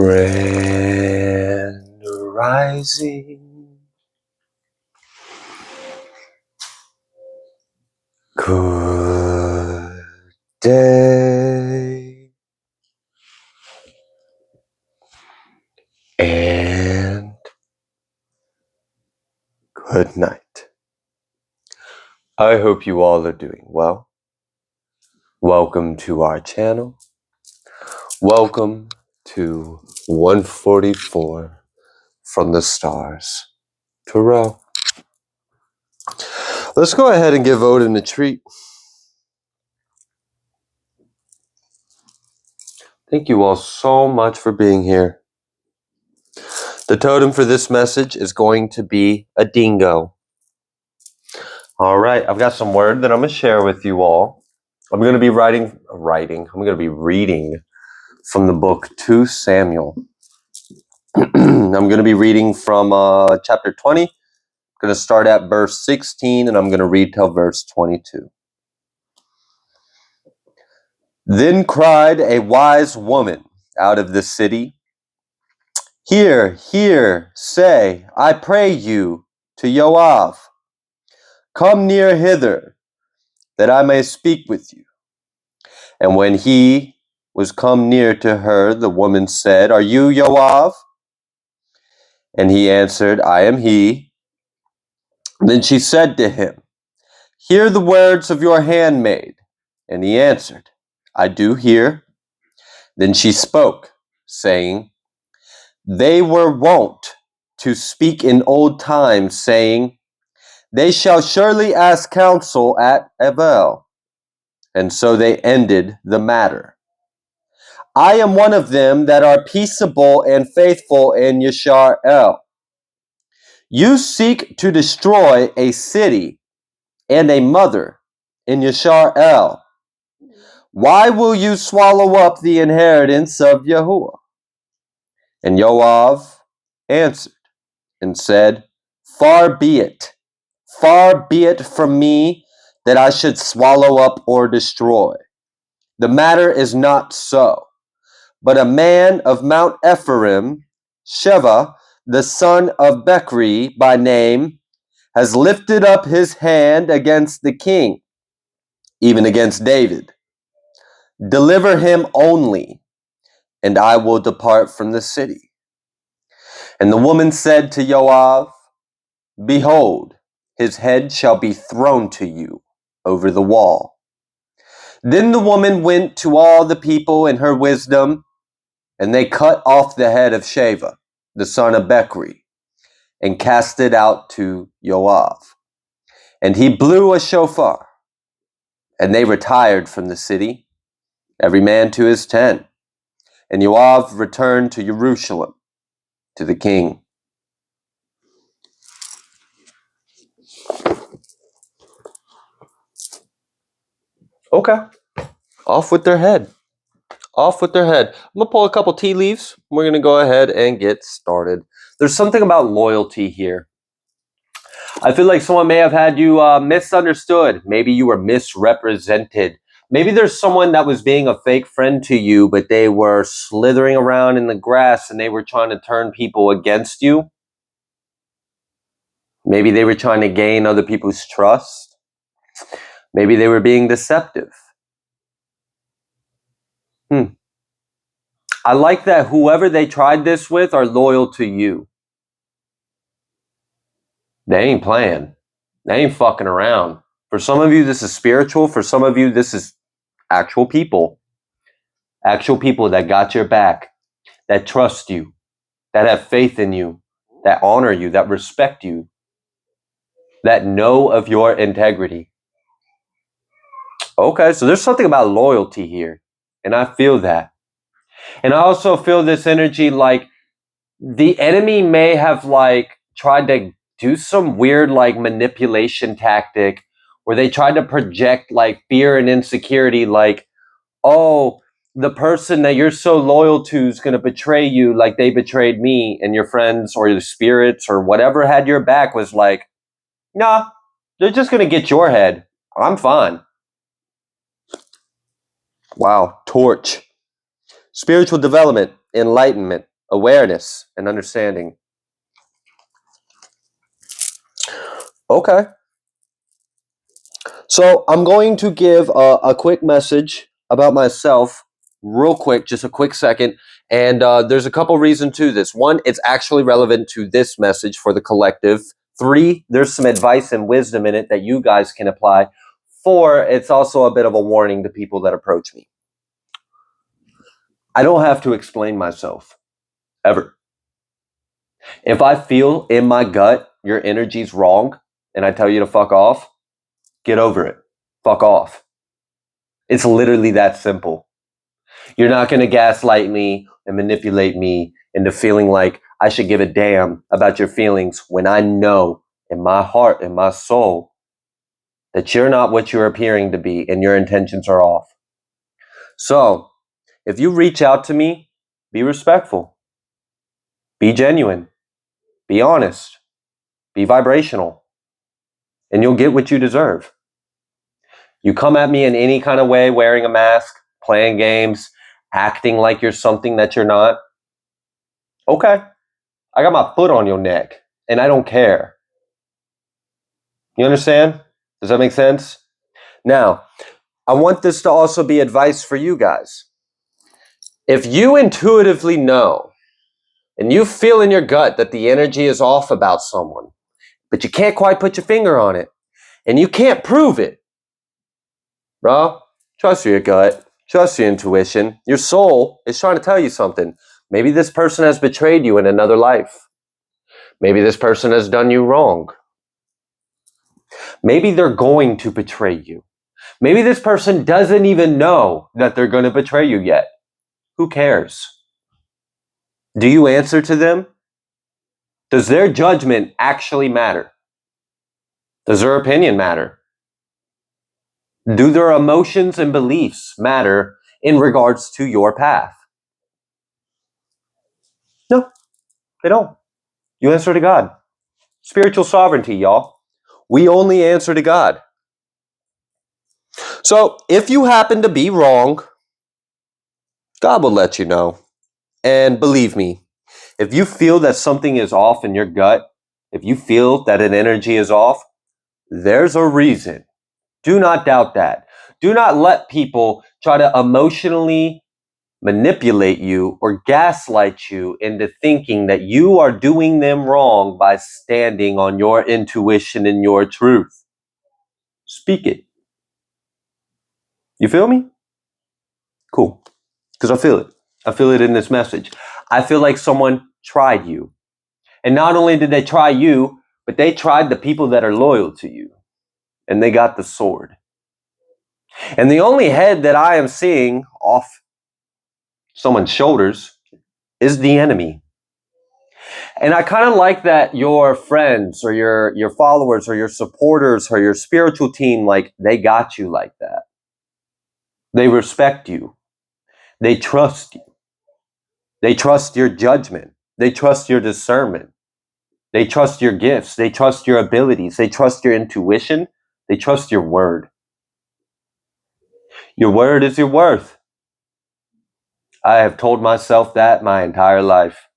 Grand Rising. Good day. And good night. I hope you all are doing well. Welcome to our channel. Welcome to 144 from the stars. Terrell. Let's go ahead and give Odin a treat. Thank you all so much for being here. The totem for this message is going to be a dingo. All right, I've got some word that I'm going to share with you all. I'm going to be reading from the book 2 Samuel. I'm going to be reading from chapter 20. I'm going to start at verse 16 and I'm going to read till verse 22. Then cried a wise woman out of the city, "Hear, hear, say, I pray you, to Joab, come near hither, that I may speak with you." And when he was come near to her, the woman said, "Are you Joab?" And he answered, "I am he." Then she said to him, "Hear the words of your handmaid." And he answered, "I do hear." Then she spoke, saying, "They were wont to speak in old times, saying, they shall surely ask counsel at Abel. And so they ended the matter. I am one of them that are peaceable and faithful in Yisrael. You seek to destroy a city and a mother in Yisrael. Why will you swallow up the inheritance of Yahuwah?" And Joab answered and said, far be it from me that I should swallow up or destroy. The matter is not so. But a man of Mount Ephraim, Sheva, the son of Bechri by name, has lifted up his hand against the king, even against David. Deliver him only, and I will depart from the city. And the woman said to Joab, behold, his head shall be thrown to you over the wall. Then the woman went to all the people in her wisdom, and they cut off the head of Sheva, the son of Bechri, and cast it out to Joab. And he blew a shofar, and they retired from the city, every man to his tent. And Joab returned to Jerusalem, to the king. Okay, off with their head. Off with their head. I'm going to pull a couple tea leaves. We're going to go ahead and get started. There's something about loyalty here. I feel like someone may have had you misunderstood. Maybe you were misrepresented. Maybe there's someone that was being a fake friend to you, but they were slithering around in the grass and they were trying to turn people against you. Maybe they were trying to gain other people's trust. Maybe they were being deceptive. I like that whoever they tried this with are loyal to you. They ain't playing. They ain't fucking around. For some of you, this is spiritual. For some of you, this is actual people. Actual people that got your back, that trust you, that have faith in you, that honor you, that respect you, that know of your integrity. Okay, so there's something about loyalty here, and I feel that. And I also feel this energy like the enemy may have like tried to do some weird like manipulation tactic where they tried to project like fear and insecurity, like, oh, the person that you're so loyal to is going to betray you like they betrayed me, and your friends or your spirits or whatever had your back was like, nah, they're just going to get your head. I'm fine. Wow. Torch. Spiritual development, enlightenment, awareness and understanding. Okay. So I'm going to give a quick message about myself, real quick, just a quick second. And there's a couple reasons to this. One, it's actually relevant to this message for the collective. 3, there's some advice and wisdom in it that you guys can apply. 4, it's also a bit of a warning to people that approach me. I don't have to explain myself, ever. If I feel in my gut your energy's wrong and I tell you to fuck off, get over it. Fuck off. It's literally that simple. You're not going to gaslight me and manipulate me into feeling like I should give a damn about your feelings when I know in my heart and my soul that you're not what you're appearing to be and your intentions are off. So, if you reach out to me, be respectful, be genuine, be honest, be vibrational, and you'll get what you deserve. You come at me in any kind of way, wearing a mask, playing games, acting like you're something that you're not, okay, I got my foot on your neck and I don't care. You understand? Does that make sense? Now, I want this to also be advice for you guys. If you intuitively know and you feel in your gut that the energy is off about someone, but you can't quite put your finger on it and you can't prove it, bro, trust your gut, trust your intuition. Your soul is trying to tell you something. Maybe this person has betrayed you in another life. Maybe this person has done you wrong. Maybe they're going to betray you. Maybe this person doesn't even know that they're going to betray you yet. Who cares? Do you answer to them? Does their judgment actually matter? Does their opinion matter? Do their emotions and beliefs matter in regards to your path? No, they don't. You answer to God. Spiritual sovereignty, y'all. We only answer to God. So if you happen to be wrong, God will let you know. And believe me, if you feel that something is off in your gut, if you feel that an energy is off, there's a reason. Do not doubt that. Do not let people try to emotionally manipulate you or gaslight you into thinking that you are doing them wrong by standing on your intuition and your truth. Speak it. You feel me? Cool. Because I feel it. I feel it in this message. I feel like someone tried you. And not only did they try you, but they tried the people that are loyal to you. And they got the sword. And the only head that I am seeing off someone's shoulders is the enemy. And I kind of like that your friends or your followers or your supporters or your spiritual team, like they got you like that. They respect you. They trust you. They trust your judgment. They trust your discernment. They trust your gifts. They trust your abilities. They trust your intuition. They trust your word. Your word is your worth. I have told myself that my entire life.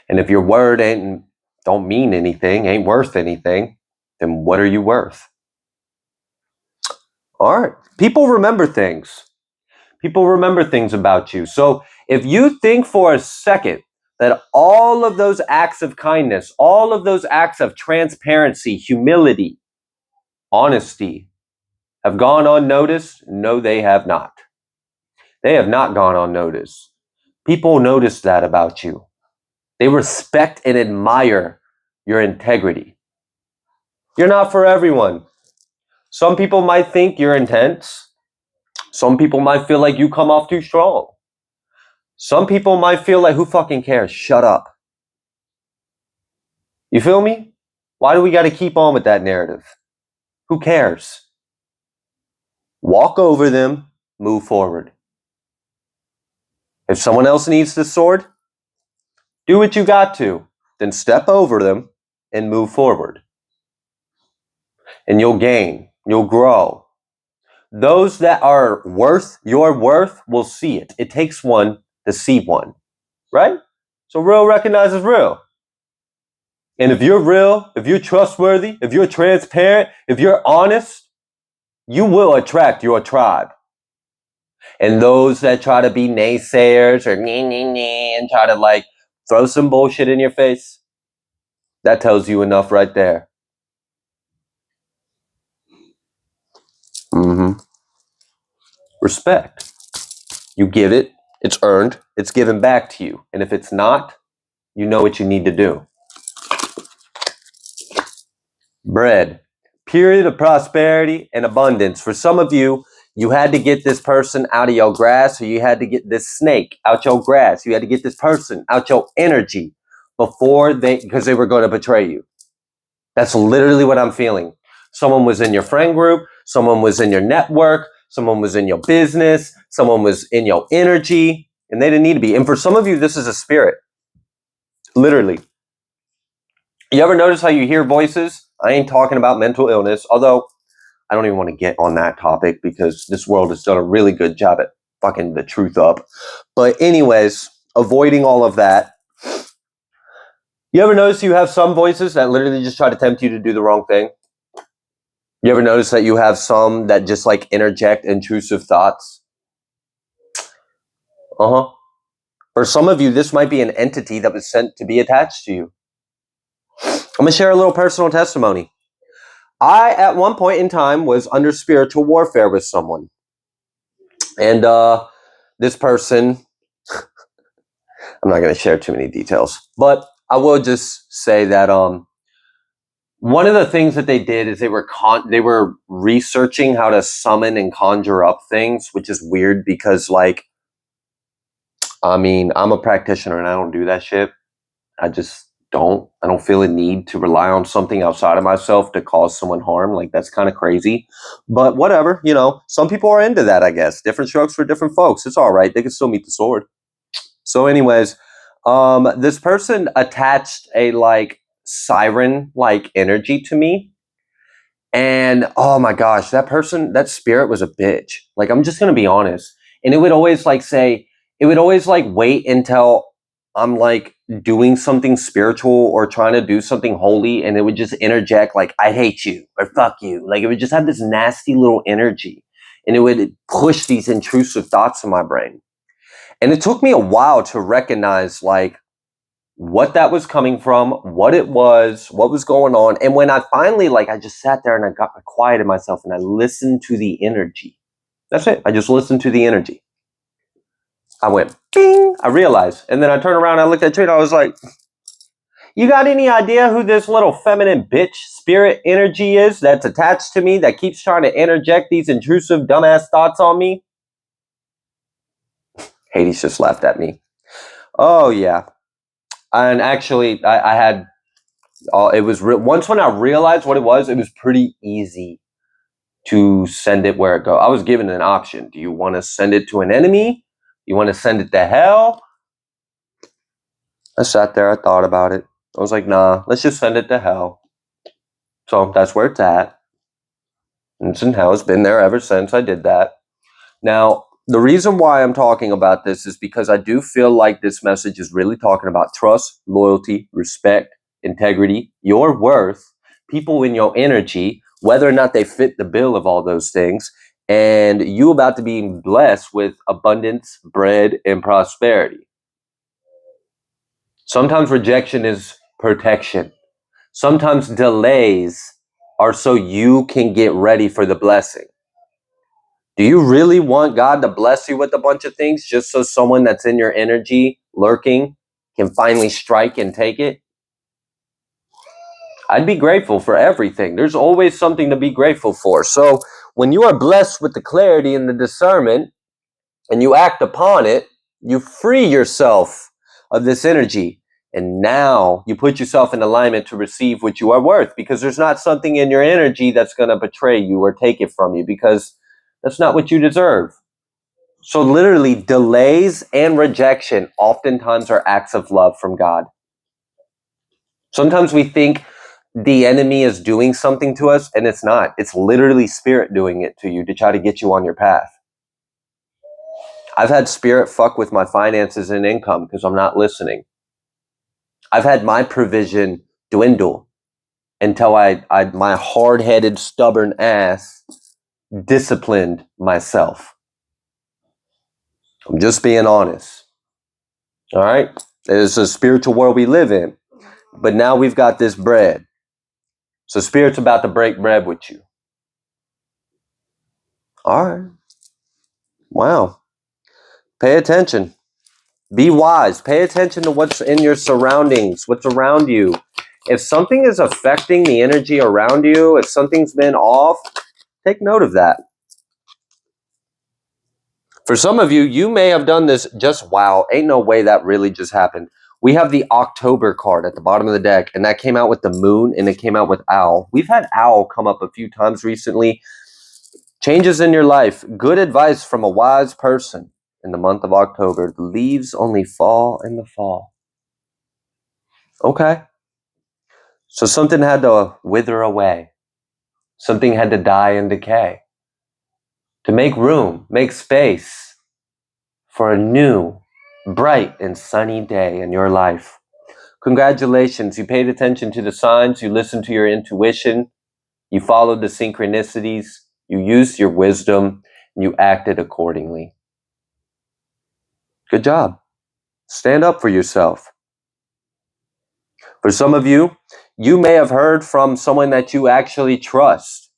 And if your word don't mean anything, ain't worth anything, then what are you worth? All right. People remember things. People remember things about you. So if you think for a second that all of those acts of kindness, all of those acts of transparency, humility, honesty have gone unnoticed, no, they have not. They have not gone unnoticed. People notice that about you. They respect and admire your integrity. You're not for everyone. Some people might think you're intense. Some people might feel like you come off too strong. Some people might feel like, who fucking cares? Shut up. You feel me? Why do we got to keep on with that narrative? Who cares? Walk over them, move forward. If someone else needs the sword, do what you got to. Then step over them and move forward. And you'll gain. You'll grow. Those that are worth your worth will see it. It takes one to see one. right? So real recognizes real. And if you're real, if you're trustworthy, if you're transparent, if you're honest, you will attract your tribe. And those that try to be naysayers or and try to like throw some bullshit in your face, that tells you enough right there. Respect. You give it, it's earned, it's given back to you. And if it's not, you know what you need to do. Bread. Period of prosperity and abundance. For some of you, you had to get this person out of your grass, or you had to get this snake out your grass. You had to get this person out your energy because they were going to betray you. That's literally what I'm feeling. Someone was in your friend group, someone was in your network, someone was in your business, someone was in your energy, and they didn't need to be. And for some of you, this is a spirit. Literally. You ever notice how you hear voices? I ain't talking about mental illness, although I don't even want to get on that topic because this world has done a really good job at fucking the truth up. But anyways, avoiding all of that. You ever notice you have some voices that literally just try to tempt you to do the wrong thing? You ever notice that you have some that just like interject intrusive thoughts? For some of you, this might be an entity that was sent to be attached to you. I'm going to share a little personal testimony. I, at one point in time, was under spiritual warfare with someone. And this person, I'm not going to share too many details, but I will just say that one of the things that they did is they were researching how to summon and conjure up things, which is weird because, like, I mean, I'm a practitioner and I don't do that shit. I just don't. I don't feel a need to rely on something outside of myself to cause someone harm. Like, that's kind of crazy. But whatever, you know, some people are into that, I guess. Different strokes for different folks. It's all right. They can still meet the sword. So anyways, this person attached a like siren like energy to me. And oh my gosh, that spirit was a bitch. Like, I'm just gonna be honest. And it would always wait until I'm like doing something spiritual or trying to do something holy, and it would just interject like, I hate you or fuck you. Like, it would just have this nasty little energy, and it would push these intrusive thoughts in my brain. And it took me a while to recognize like what that was coming from, what it was, what was going on. And when I finally, like, I just sat there and I quieted myself and I listened to the energy. That's it. I just listened to the energy. I went, bing, I realized. And then I turned around, I looked at Trina, I was like, you got any idea who this little feminine bitch spirit energy is that's attached to me that keeps trying to interject these intrusive dumbass thoughts on me? Hades just laughed at me. Oh, yeah. And actually, I had, it was once when I realized what it was pretty easy to send it where it goes. I was given an option. Do you want to send it to an enemy? You want to send it to hell? I sat there, I thought about it. I was like, nah, let's just send it to hell. So that's where it's at. And it's in hell. It's been there ever since I did that. Now, the reason why I'm talking about this is because I do feel like this message is really talking about trust, loyalty, respect, integrity, your worth, people in your energy, whether or not they fit the bill of all those things, and you about to be blessed with abundance, bread, and prosperity. Sometimes rejection is protection. Sometimes delays are so you can get ready for the blessing. Do you really want God to bless you with a bunch of things just so someone that's in your energy lurking can finally strike and take it? I'd be grateful for everything. There's always something to be grateful for. So when you are blessed with the clarity and the discernment and you act upon it, you free yourself of this energy. And now you put yourself in alignment to receive what you are worth, because there's not something in your energy that's going to betray you or take it from you, because that's not what you deserve. So literally, delays and rejection oftentimes are acts of love from God. Sometimes we think the enemy is doing something to us, and it's not. It's literally spirit doing it to you to try to get you on your path. I've had spirit fuck with my finances and income because I'm not listening. I've had my provision dwindle until my hard-headed, stubborn ass disciplined myself. I'm just being honest. All right? It's a spiritual world we live in. But now we've got this bread. So spirit's about to break bread with you. All right. Wow. Pay attention. Be wise. Pay attention to what's in your surroundings, what's around you. If something is affecting the energy around you, if something's been off, take note of that. For some of you, you may have done this just, wow, ain't no way that really just happened. We have the October card at the bottom of the deck, and that came out with the moon, and it came out with owl. We've had owl come up a few times recently. Changes in your life. Good advice from a wise person in the month of October. The leaves only fall in the fall. Okay. So something had to wither away. Something had to die and decay. To make room, make space for a new, bright and sunny day in your life. Congratulations. You paid attention to the signs. You listened to your intuition. You followed the synchronicities. You used your wisdom. And you acted accordingly. Good job. Stand up for yourself. For some of you, you may have heard from someone that you actually trust.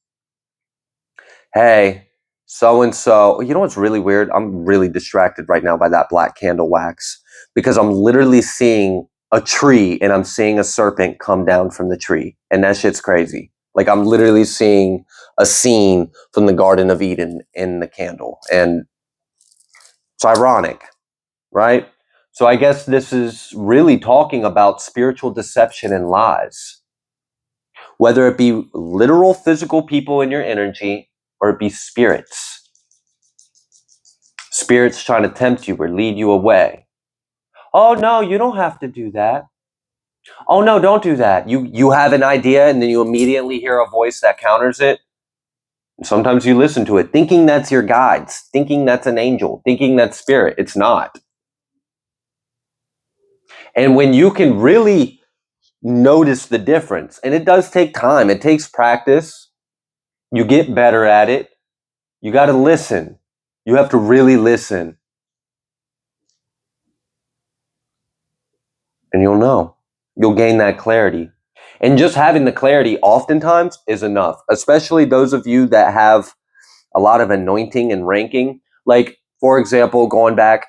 Hey, so-and-so. You know what's really weird? I'm really distracted right now by that black candle wax because I'm literally seeing a tree and I'm seeing a serpent come down from the tree. And that shit's crazy. Like I'm literally seeing a scene from the Garden of Eden in the candle. And it's ironic, right? So I guess this is really talking about spiritual deception and lies. Whether it be literal physical people in your energy or it be spirits. Spirits trying to tempt you or lead you away. Oh no, you don't have to do that. Oh no, don't do that. You have an idea and then you immediately hear a voice that counters it. And sometimes you listen to it thinking that's your guides, thinking that's an angel, thinking that's spirit. It's not. And when you can really notice the difference, and it does take time, it takes practice, you get better at it, you got to listen. You have to really listen. And you'll know. You'll gain that clarity. And just having the clarity oftentimes is enough, especially those of you that have a lot of anointing and ranking. Like, for example, going back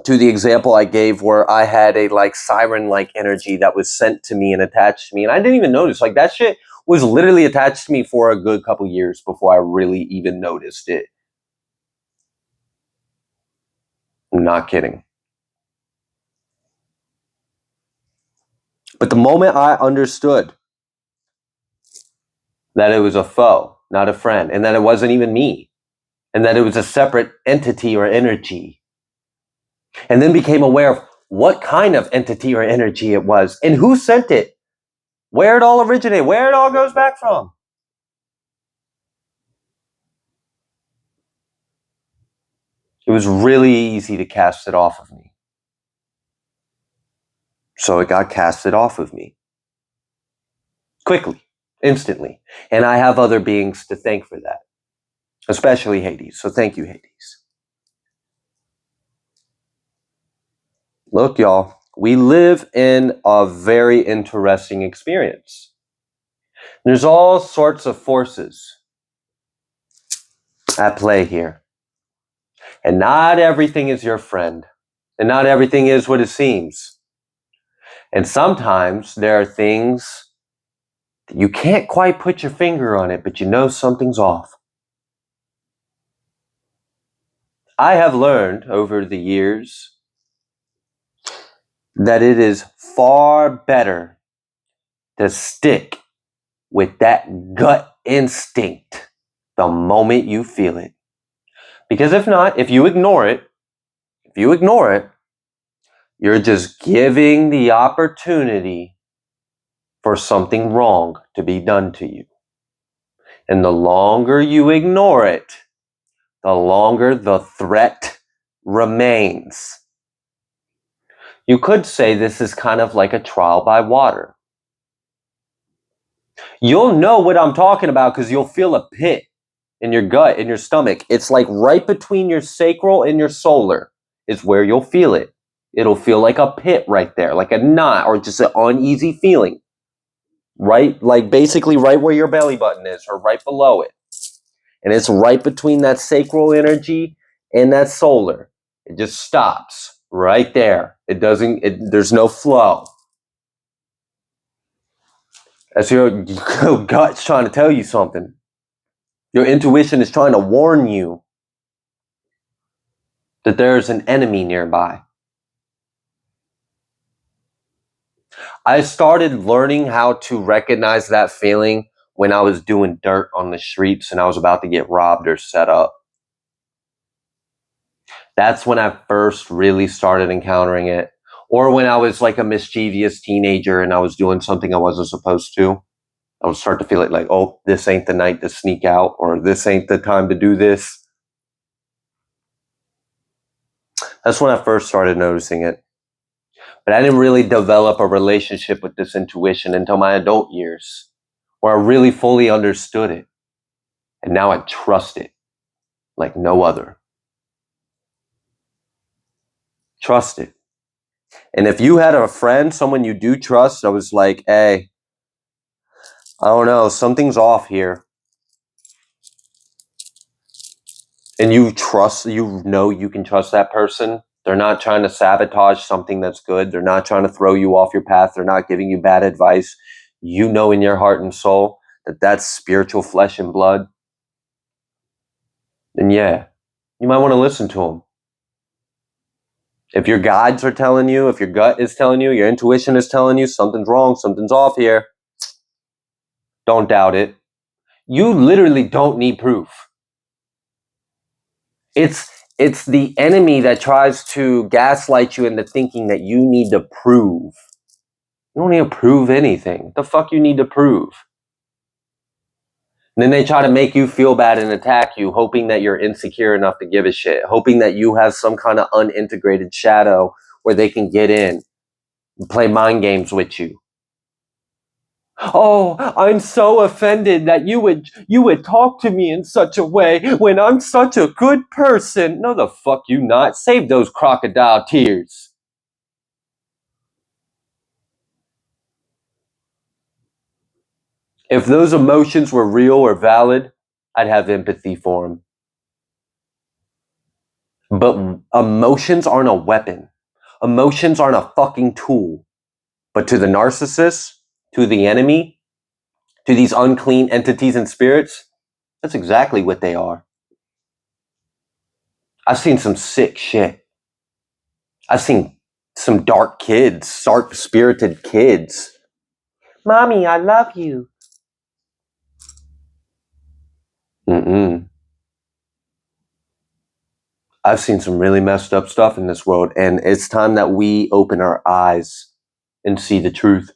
to the example I gave where I had a like siren-like energy that was sent to me and attached to me. And I didn't even notice. Like that shit was literally attached to me for a good couple years before I really even noticed it. I'm not kidding. But the moment I understood that it was a foe, not a friend, and that it wasn't even me, and that it was a separate entity or energy, and then became aware of what kind of entity or energy it was, and who sent it, where it all originated, where it all goes back from. It was really easy to cast it off of me. So it got casted off of me. Quickly, instantly. And I have other beings to thank for that, especially Hades. So thank you, Hades. Look, y'all, we live in a very interesting experience. There's all sorts of forces at play here. And not everything is your friend. And not everything is what it seems. And sometimes there are things that you can't quite put your finger on it, but you know something's off. I have learned over the years that it is far better to stick with that gut instinct the moment you feel it. Because if not, if you ignore it, you're just giving the opportunity for something wrong to be done to you. And the longer you ignore it, the longer the threat remains. You could say this is kind of like a trial by water. You'll know what I'm talking about because you'll feel a pit in your gut, in your stomach. It's like right between your sacral and your solar is where you'll feel it. It'll feel like a pit right there, like a knot or just an uneasy feeling. Right? Like basically right where your belly button is or right below it. And it's right between that sacral energy and that solar. It just stops right there. There's no flow. That's your gut's trying to tell you something. Your intuition is trying to warn you that there's an enemy nearby. I started learning how to recognize that feeling when I was doing dirt on the streets and I was about to get robbed or set up. That's when I first really started encountering it. Or when I was like a mischievous teenager and I was doing something I wasn't supposed to. I would start to feel it like, oh, this ain't the night to sneak out, or this ain't the time to do this. That's when I first started noticing it. But I didn't really develop a relationship with this intuition until my adult years, where I really fully understood it. And now I trust it like no other. Trust it. And if you had a friend, someone you do trust, that was like, hey, I don't know, something's off here. And you know you can trust that person. They're not trying to sabotage something that's good. They're not trying to throw you off your path. They're not giving you bad advice. You know in your heart and soul that that's spiritual flesh and blood. Then yeah, you might want to listen to them. If your guides are telling you, if your gut is telling you, your intuition is telling you something's wrong, something's off here, don't doubt it. You literally don't need proof. It's the enemy that tries to gaslight you into thinking that you need to prove. You don't need to prove anything. The fuck you need to prove? And then they try to make you feel bad and attack you, hoping that you're insecure enough to give a shit, hoping that you have some kind of unintegrated shadow where they can get in and play mind games with you. Oh, I'm so offended that you would talk to me in such a way when I'm such a good person. No, the fuck you not. Save those crocodile tears. If those emotions were real or valid, I'd have empathy for them. But emotions aren't a weapon. Emotions aren't a fucking tool. But to the narcissist, to the enemy, to these unclean entities and spirits, that's exactly what they are. I've seen some sick shit. I've seen some dark kids, dark spirited kids. Mommy, I love you. Mm-mm. I've seen some really messed up stuff in this world, and it's time that we open our eyes and see the truth.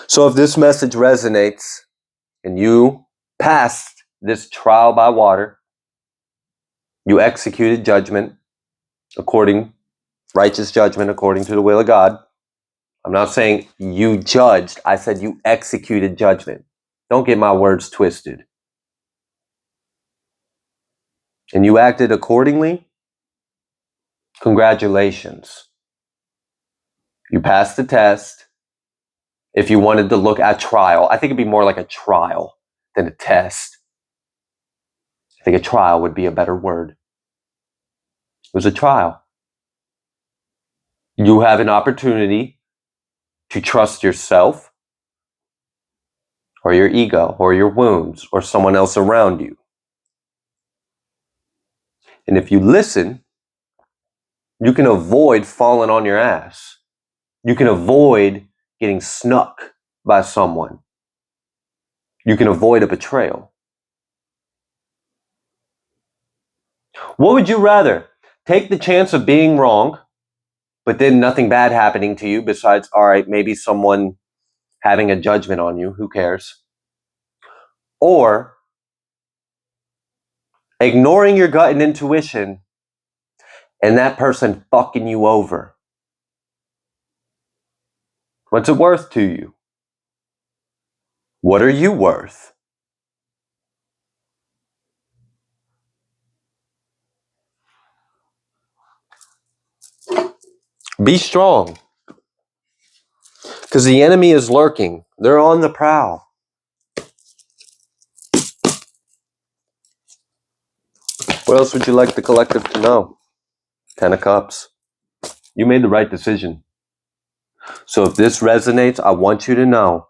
So if this message resonates and you passed this trial by water, you executed judgment righteous judgment according to the will of God. I'm not saying you judged. I said you executed judgment. Don't get my words twisted. And you acted accordingly. Congratulations. You passed the test. If you wanted to look at trial, I think it'd be more like a trial than a test. I think a trial would be a better word. It was a trial. You have an opportunity to trust yourself or your ego or your wounds or someone else around you. And if you listen, you can avoid falling on your ass. You can avoid getting snuck by someone. You can avoid a betrayal. What would you rather? Take the chance of being wrong, but then nothing bad happening to you besides, all right, maybe someone having a judgment on you, who cares? Or ignoring your gut and intuition, and that person fucking you over. What's it worth to you? What are you worth? Be strong. Because the enemy is lurking. They're on the prowl. What else would you like the collective to know? 10 of Cups. You made the right decision. So if this resonates, I want you to know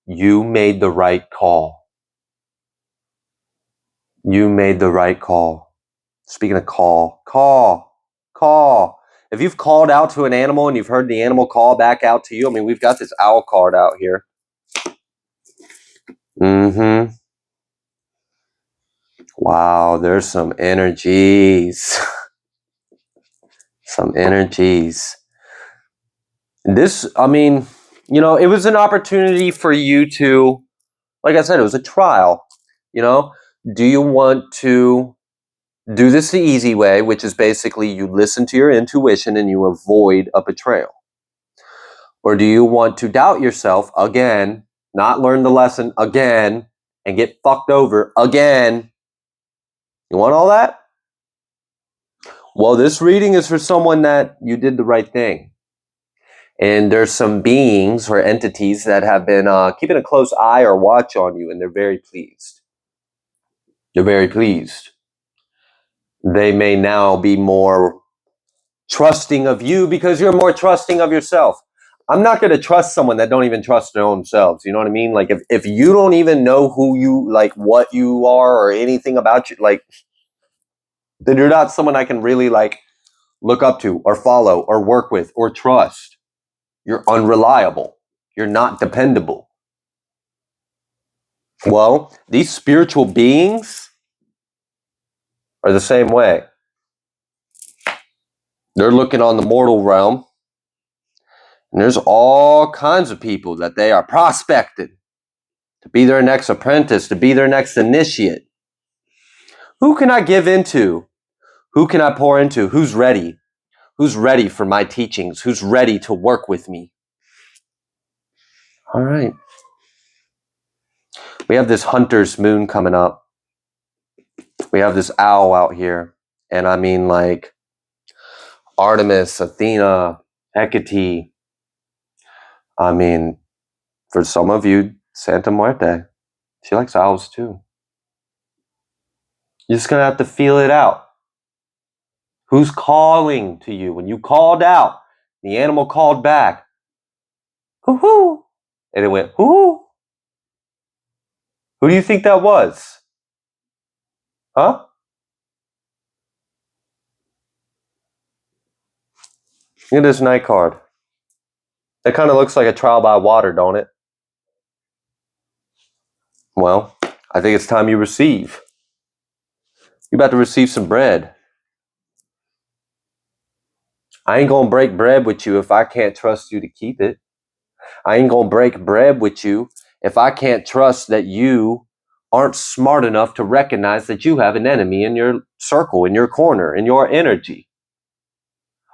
you made the right call. You made the right call. Speaking of call. If you've called out to an animal and you've heard the animal call back out to you, I mean, we've got this owl card out here. Mm-hmm. Wow, there's some energies. Some energies. This, I mean, you know, it was an opportunity for you to, like I said, it was a trial. You know, do you want to do this the easy way, which is basically you listen to your intuition and you avoid a betrayal? Or do you want to doubt yourself again, not learn the lesson again, and get fucked over again? You want all that? Well, this reading is for someone that you did the right thing. And there's some beings or entities that have been keeping a close eye or watch on you, and they're very pleased. They're very pleased. They may now be more trusting of you because you're more trusting of yourself. I'm not going to trust someone that don't even trust their own selves. You know what I mean? Like if you don't even know who you, like what you are or anything about you, like, then you're not someone I can really like look up to or follow or work with or trust. You're unreliable. You're not dependable. Well, these spiritual beings are the same way. They're looking on the mortal realm, and there's all kinds of people that they are prospecting to be their next apprentice, to be their next initiate. Who can I give into? Who can I pour into? Who's ready? Who's ready for my teachings? Who's ready to work with me? All right. We have this hunter's moon coming up. We have this owl out here. And I mean, like, Artemis, Athena, Hecate. I mean, for some of you, Santa Muerte. She likes owls too. You're just going to have to feel it out. Who's calling to you? When you called out, the animal called back. Hoo-hoo. And it went, hoo-hoo. Who do you think that was? Huh? Look at this night card. That kind of looks like a trial by water, don't it? Well, I think it's time you receive. You're about to receive some bread. I ain't going to break bread with you if I can't trust you to keep it. I ain't going to break bread with you if I can't trust that you aren't smart enough to recognize that you have an enemy in your circle, in your corner, in your energy.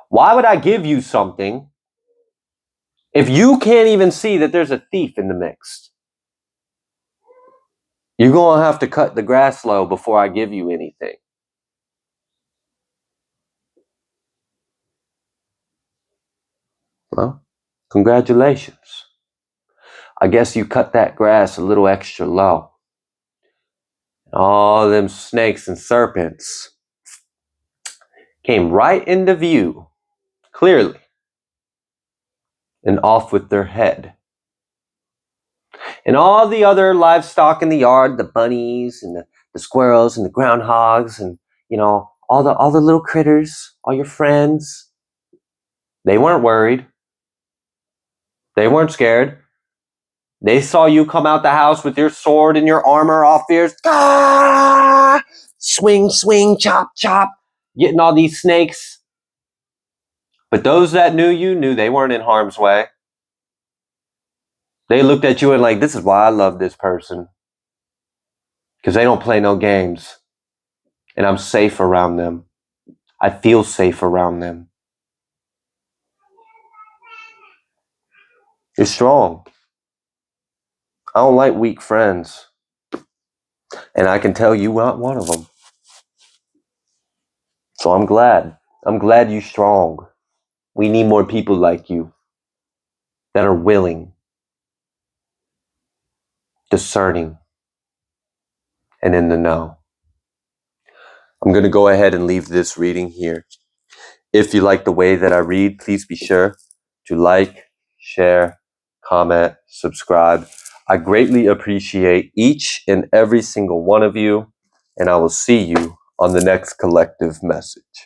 Why would I give you something if you can't even see that there's a thief in the mix? You're going to have to cut the grass low before I give you anything. Well, congratulations. I guess you cut that grass a little extra low. All them snakes and serpents came right into view, clearly, and off with their head. And all the other livestock in the yard, the bunnies and the squirrels and the groundhogs and, you know, all the little critters, all your friends, they weren't worried. They weren't scared. They saw you come out the house with your sword and your armor all fierce. Ah! Swing, swing, chop, chop. Getting all these snakes. But those that knew you knew they weren't in harm's way. They looked at you and like, this is why I love this person. Because they don't play no games. And I'm safe around them. I feel safe around them. You're strong. I don't like weak friends. And I can tell you not one of them. So I'm glad. I'm glad you're strong. We need more people like you that are willing, discerning, and in the know. I'm going to go ahead and leave this reading here. If you like the way that I read, please be sure to like, share, comment, subscribe. I greatly appreciate each and every single one of you, and I will see you on the next collective message.